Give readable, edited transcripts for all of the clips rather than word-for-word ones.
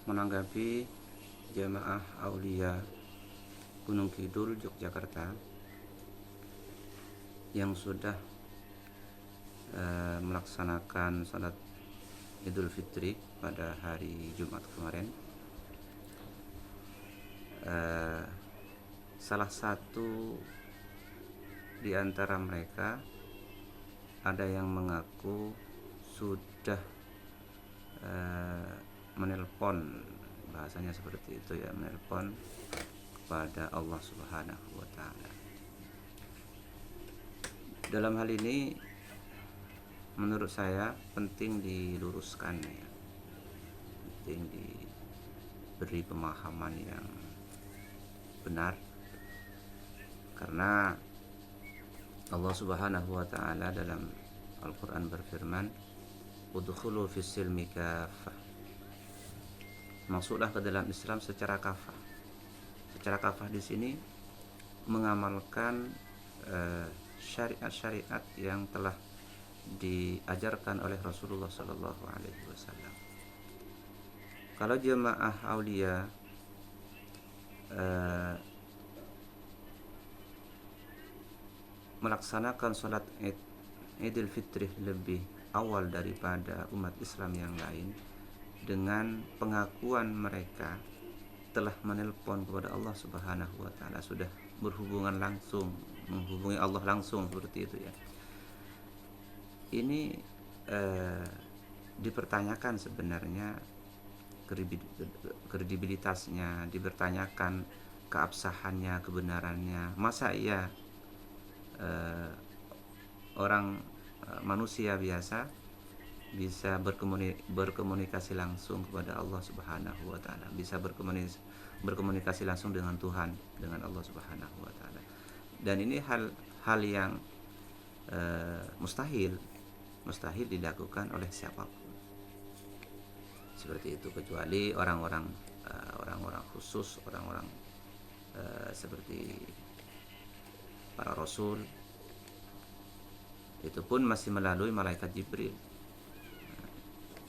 menanggapi jamaah Aulia Gunung Kidul Yogyakarta yang sudah melaksanakan salat Idul Fitri pada hari Jumat kemarin. Salah satu di antara mereka ada yang mengaku sudah menelpon, bahasanya seperti itu ya, menelpon kepada Allah Subhanahu wa Ta'ala. Dalam hal ini menurut saya penting diluruskan ya, penting diberi pemahaman yang benar, karena Allah Subhanahu wa Ta'ala dalam Al-Quran berfirman, udkhulu fis silmi kaffah, masuklah ke dalam Islam secara kafah. Secara kafah di sini mengamalkan syariat-syariat yang telah diajarkan oleh Rasulullah Sallallahu Alaihi Wasallam. Kalau jemaah Aulia melaksanakan sholat Idul Fitri lebih awal daripada umat Islam yang lain, dengan pengakuan mereka telah menelpon kepada Allah Subhanahu wa Ta'ala, sudah berhubungan langsung, menghubungi Allah langsung, seperti itu ya. Ini dipertanyakan sebenarnya kredibilitasnya, dipertanyakan keabsahannya, kebenarannya. Masa iya orang manusia biasa bisa berkomunikasi langsung kepada Allah Subhanahu wa Ta'ala, bisa berkomunikasi langsung dengan Tuhan, dengan Allah Subhanahu wa Ta'ala. Dan ini hal yang mustahil dilakukan oleh siapapun, seperti itu, kecuali orang-orang khusus, orang-orang seperti para rasul. Itu pun masih melalui malaikat Jibril.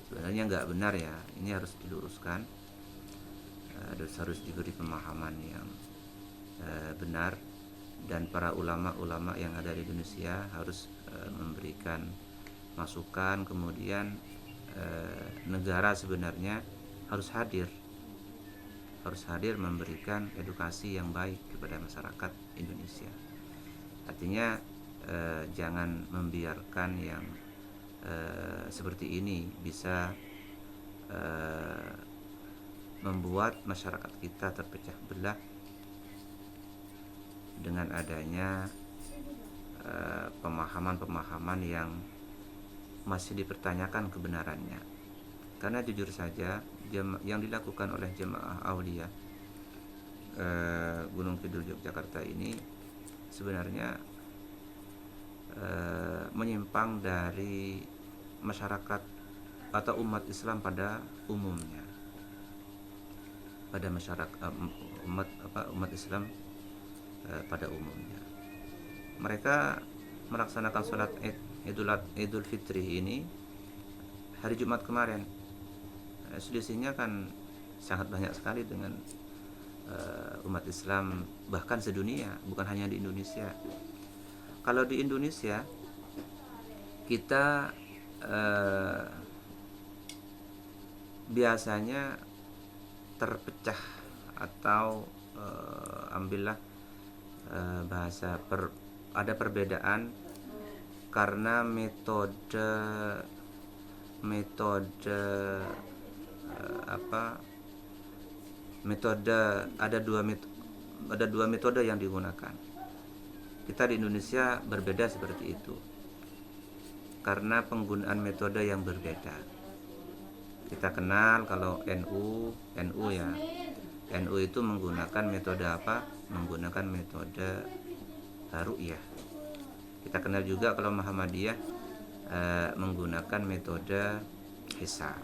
Sebenarnya nggak benar ya, ini harus diluruskan, harus diberi pemahaman yang benar, dan para ulama-ulama yang ada di Indonesia harus memberikan masukan. Kemudian negara sebenarnya harus hadir memberikan edukasi yang baik kepada masyarakat Indonesia. Artinya jangan membiarkan yang seperti ini bisa membuat masyarakat kita terpecah belah dengan adanya pemahaman-pemahaman yang masih dipertanyakan kebenarannya. Karena jujur saja yang dilakukan oleh jemaah Aulia Gunung Kidul Yogyakarta ini sebenarnya menyimpang dari masyarakat atau umat Islam pada umumnya, pada masyarakat umat Islam pada umumnya. Mereka melaksanakan sholat Idul Fitri ini hari Jumat kemarin. Selisihnya kan sangat banyak sekali dengan umat Islam bahkan sedunia, bukan hanya di Indonesia. Kalau di Indonesia kita biasanya terpecah atau ambillah bahasa ada perbedaan karena metode ada dua metode yang digunakan. Kita di Indonesia berbeda seperti itu karena penggunaan metode yang berbeda. Kita kenal kalau NU ya, NU itu menggunakan metode apa? Menggunakan metode ru'yah. Kita kenal juga kalau Muhammadiyah menggunakan metode hisab.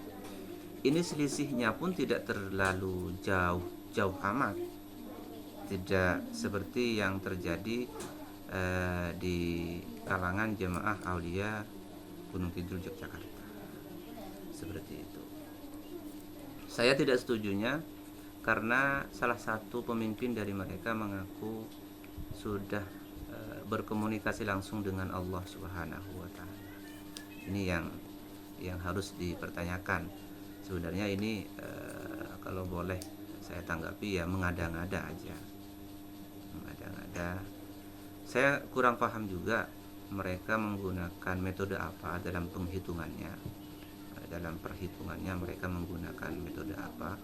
Ini selisihnya pun tidak terlalu jauh amat, tidak seperti yang terjadi di kalangan jemaah Aulia Gunung Kidul Yogyakarta, seperti itu. Saya tidak setujunya karena salah satu pemimpin dari mereka mengaku sudah berkomunikasi langsung dengan Allah Subhanahu wa taala. Ini yang harus dipertanyakan. Sebenarnya ini kalau boleh saya tanggapi ya mengada-ngada aja. Mengada-ngada. Saya kurang paham juga mereka menggunakan metode apa dalam penghitungannya. Dalam perhitungannya mereka menggunakan metode apa.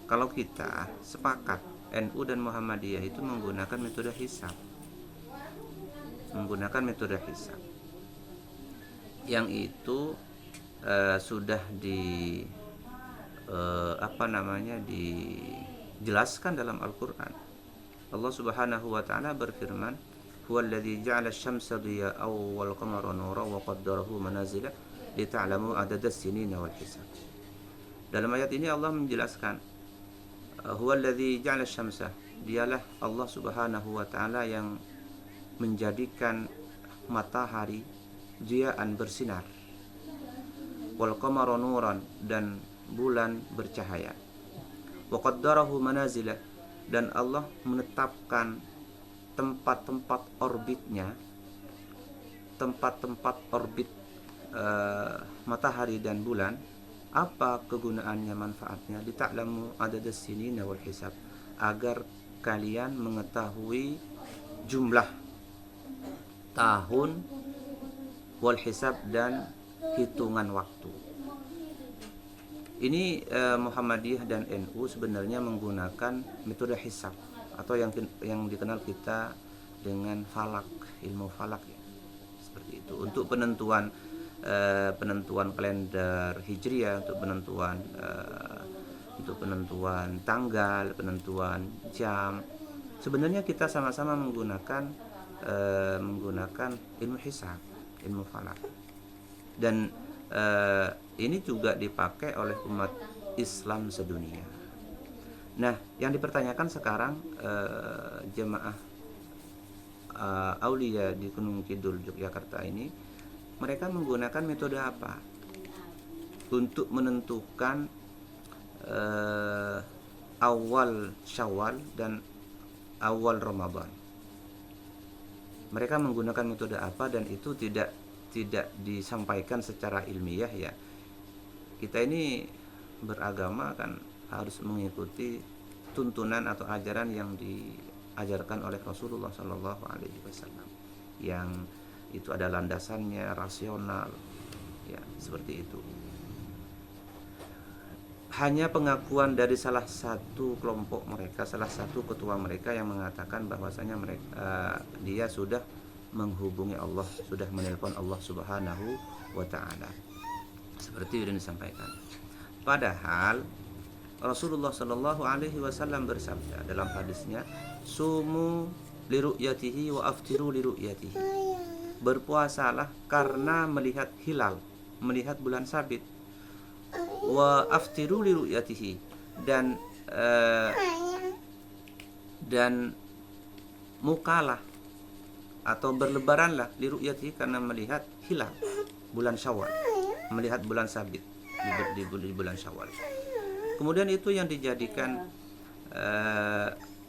Kalau kita sepakat NU dan Muhammadiyah itu menggunakan metode hisab. Menggunakan metode hisab. Yang itu sudah dijelaskan dalam Al-Qur'an. Allah Subhanahu wa taala berfirman, "Huwallazi ja'ala asy-syamsa diya'an wal qamara nuran wa qaddarahu manazila lita'lamu adadas sinina wal hisab." Dalam ayat ini Allah menjelaskan, "Huwallazi ja'ala asy-syamsa", dialah Allah Subhanahu wa taala yang menjadikan matahari diya'an bersinar, wal qamara nuran dan bulan bercahaya, wa qaddarahu manazila dan Allah menetapkan tempat-tempat orbitnya, tempat-tempat orbit matahari dan bulan. Apa kegunaannya, manfaatnya? Lita'lamu adadas sinina wal hisab, agar kalian mengetahui jumlah tahun, wal hisab dan hitungan waktu. Ini Muhammadiyah dan NU sebenarnya menggunakan metode hisab atau yang dikenal kita dengan falak, ilmu falak ya. Seperti itu untuk penentuan kalender Hijriah, untuk penentuan tanggal, penentuan jam. Sebenarnya kita sama-sama menggunakan ilmu hisab, ilmu falak. Dan ini juga dipakai oleh umat Islam sedunia. Nah, yang dipertanyakan sekarang jemaah Aulia di Gunung Kidul Yogyakarta ini, mereka menggunakan metode apa untuk menentukan awal Syawal dan awal Ramadan? Mereka menggunakan metode apa, dan itu tidak disampaikan secara ilmiah ya. Kita ini beragama kan harus mengikuti tuntunan atau ajaran yang diajarkan oleh Rasulullah Shallallahu Alaihi Wasallam, yang itu ada landasannya rasional ya, seperti itu. Hanya pengakuan dari salah satu kelompok mereka, salah satu ketua mereka yang mengatakan bahwasanya dia sudah menghubungi Allah, sudah menelpon Allah Subhanahu wa taala. Seperti yang disampaikan. Padahal Rasulullah Shallallahu Alaihi Wasallam bersabda dalam hadisnya, "Sumu liru'yatihi wa aftiru liru'yatihi." Berpuasalah karena melihat hilal, melihat bulan sabit. Wa aftiru liru'yatihi, dan mukalah atau berlebaranlah liru'yatihi karena melihat hilal bulan Syawal, melihat bulan sabit di bulan Syawal. Kemudian itu yang dijadikan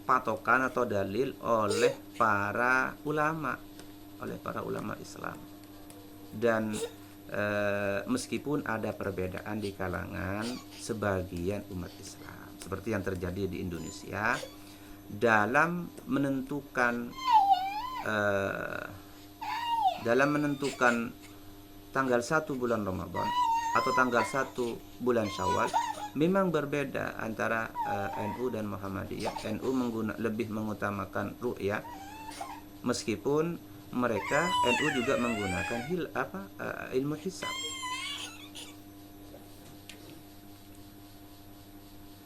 patokan atau dalil oleh para ulama Islam. Dan meskipun ada perbedaan di kalangan sebagian umat Islam, seperti yang terjadi di Indonesia dalam menentukan tanggal 1 bulan Ramadan atau tanggal 1 bulan Syawal, memang berbeda antara NU dan Muhammadiyah. NU lebih mengutamakan ru'yah, meskipun mereka NU juga menggunakan ilmu hisab.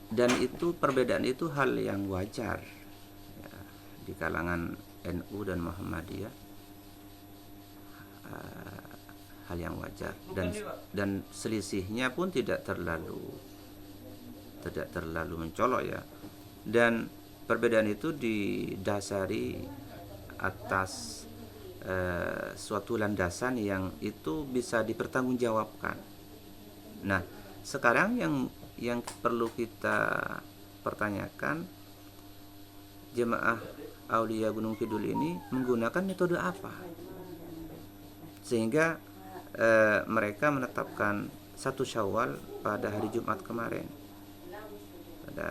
Dan itu perbedaan itu hal yang wajar ya, di kalangan NU dan Muhammadiyah, hal yang wajar, dan selisihnya pun tidak terlalu mencolok ya. Dan perbedaan itu didasari atas suatu landasan yang itu bisa dipertanggungjawabkan. Nah, sekarang yang perlu kita pertanyakan, jemaah Aulia Gunung Kidul ini menggunakan metode apa sehingga mereka menetapkan 1 Syawal pada hari Jumat kemarin, pada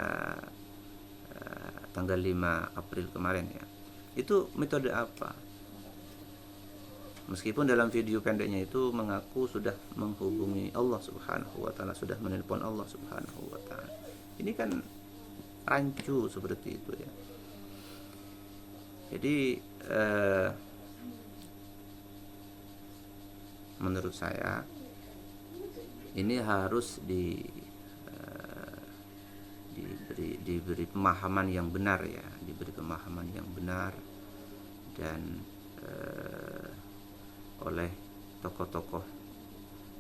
tanggal 5 April kemarin ya. Itu metode apa? Meskipun dalam video pendeknya itu mengaku sudah menghubungi Allah Subhanahu wa taala, sudah menelpon Allah Subhanahu wa taala. Ini kan rancu seperti itu ya. Jadi menurut saya ini harus diberi pemahaman yang benar ya, diberi pemahaman yang benar dan oleh tokoh-tokoh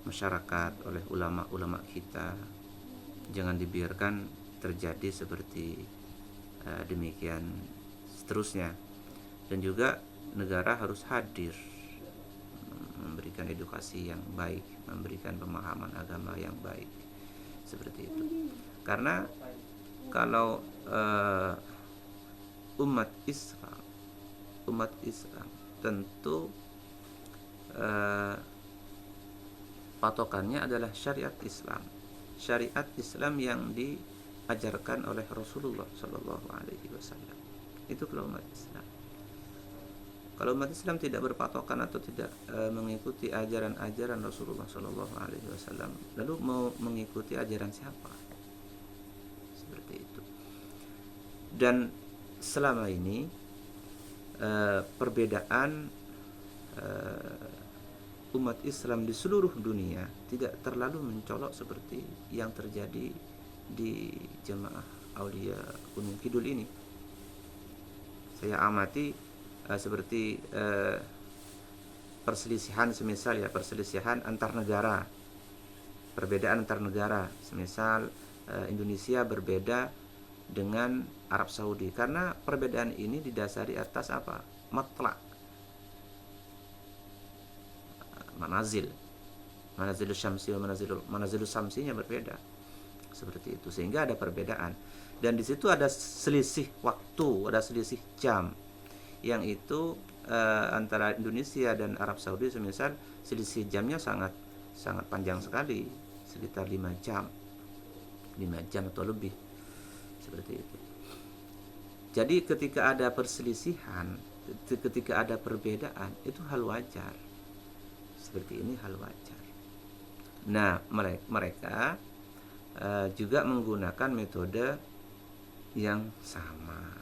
masyarakat, oleh ulama-ulama kita. Jangan dibiarkan terjadi seperti demikian seterusnya. Dan juga negara harus hadir, memberikan edukasi yang baik, memberikan pemahaman agama yang baik, seperti itu. Karena kalau umat Islam tentu patokannya adalah syariat Islam yang diajarkan oleh Rasulullah Shallallahu Alaihi Wasallam. Itu kalau umat Islam. Kalau umat Islam tidak berpatokan atau tidak mengikuti ajaran-ajaran Rasulullah Shallallahu Alaihi Wasallam, lalu mau mengikuti ajaran siapa? Seperti itu. Dan selama ini perbedaan umat Islam di seluruh dunia tidak terlalu mencolok seperti yang terjadi di jemaah Aulia Gunung Kidul ini. Saya amati seperti perselisihan, semisal ya, perselisihan antar negara, perbedaan antar negara, semisal Indonesia berbeda dengan Arab Saudi, karena perbedaan ini didasari atas apa? Matlak, manazil syamsi, manazil syamsinya berbeda, seperti itu, sehingga ada perbedaan. Dan di situ ada selisih waktu, ada selisih jam, yang itu antara Indonesia dan Arab Saudi semisal selisih jamnya sangat panjang sekali, sekitar 5 jam atau lebih, seperti itu. Jadi ketika ada perselisihan, ketika ada perbedaan, itu hal wajar. Seperti ini hal wajar. Nah, mereka juga menggunakan metode yang sama,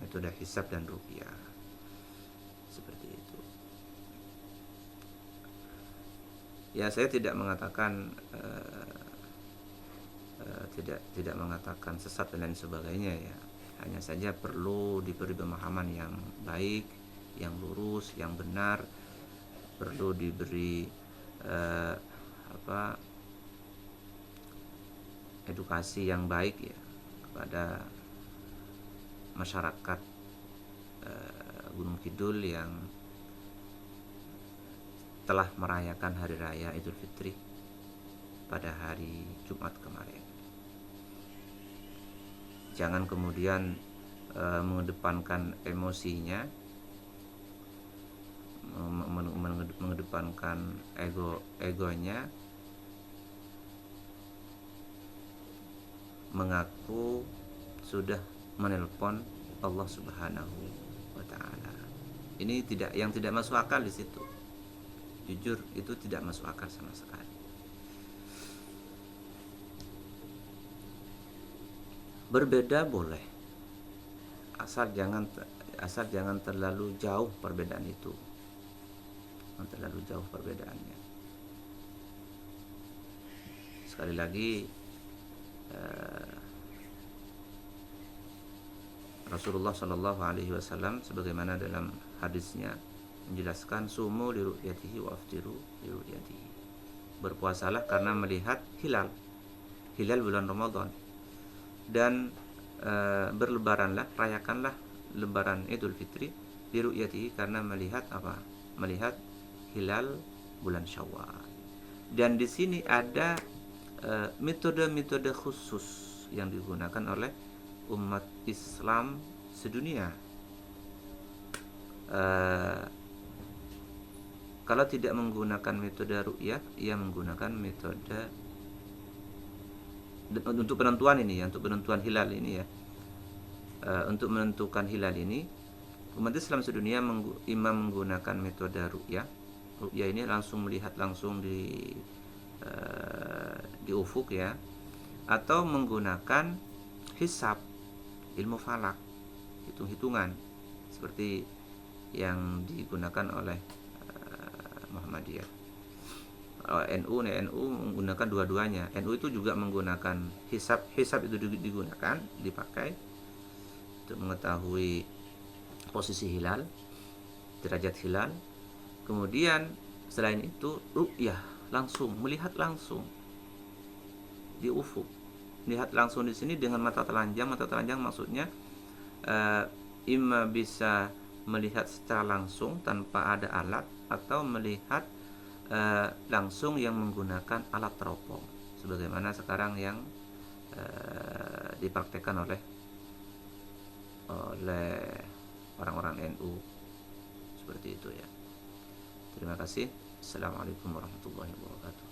metode hisab dan ruqyah, seperti itu. Ya, saya tidak mengatakan tidak mengatakan sesat dan lain sebagainya ya. Hanya saja perlu diberi pemahaman yang baik, yang lurus, yang benar. Perlu diberi edukasi yang baik ya kepada masyarakat Gunung Kidul yang telah merayakan hari raya Idul Fitri pada hari Jumat kemarin. Jangan kemudian mengedepankan emosinya, mengedepankan egonya, mengaku sudah menelpon Allah Subhanahu wa taala. Ini yang tidak masuk akal di situ. Jujur, itu tidak masuk akal sama sekali. Berbeda boleh, asal jangan terlalu jauh perbedaan itu, terlalu jauh perbedaannya. Sekali lagi, Rasulullah Shallallahu Alaihi Wasallam sebagaimana dalam hadisnya menjelaskan, sumu li ru'yatihi wa aftiru li ru'yatihi. Berpuasalah karena melihat hilal bulan Ramadan, dan berlebaranlah, rayakanlah lebaran Idul Fitri li ru'yatihi, karena melihat apa? Melihat hilal bulan Syawal. Dan di sini ada metode-metode khusus yang digunakan oleh umat Islam sedunia. Kalau tidak menggunakan metode ru'yah, ia menggunakan metode untuk penentuan ini ya, untuk penentuan hilal ini ya. Untuk menentukan hilal ini, umat Islam sedunia imam menggunakan metode ru'yah. Ru'yah ini langsung melihat langsung di ufuk ya, atau menggunakan hisab, ilmu falak, hitung-hitungan seperti yang digunakan oleh Muhammadiyah. NU menggunakan dua-duanya. NU itu juga menggunakan hisab itu digunakan, dipakai untuk mengetahui posisi hilal, derajat hilal. Kemudian selain itu ru'yah, langsung melihat langsung di ufuk. Lihat langsung di sini dengan mata telanjang. Mata telanjang maksudnya imma bisa melihat secara langsung tanpa ada alat, atau melihat langsung yang menggunakan alat teropong, sebagaimana sekarang yang dipraktekkan oleh orang-orang NU seperti itu ya. Terima kasih. Assalamualaikum warahmatullahi wabarakatuh.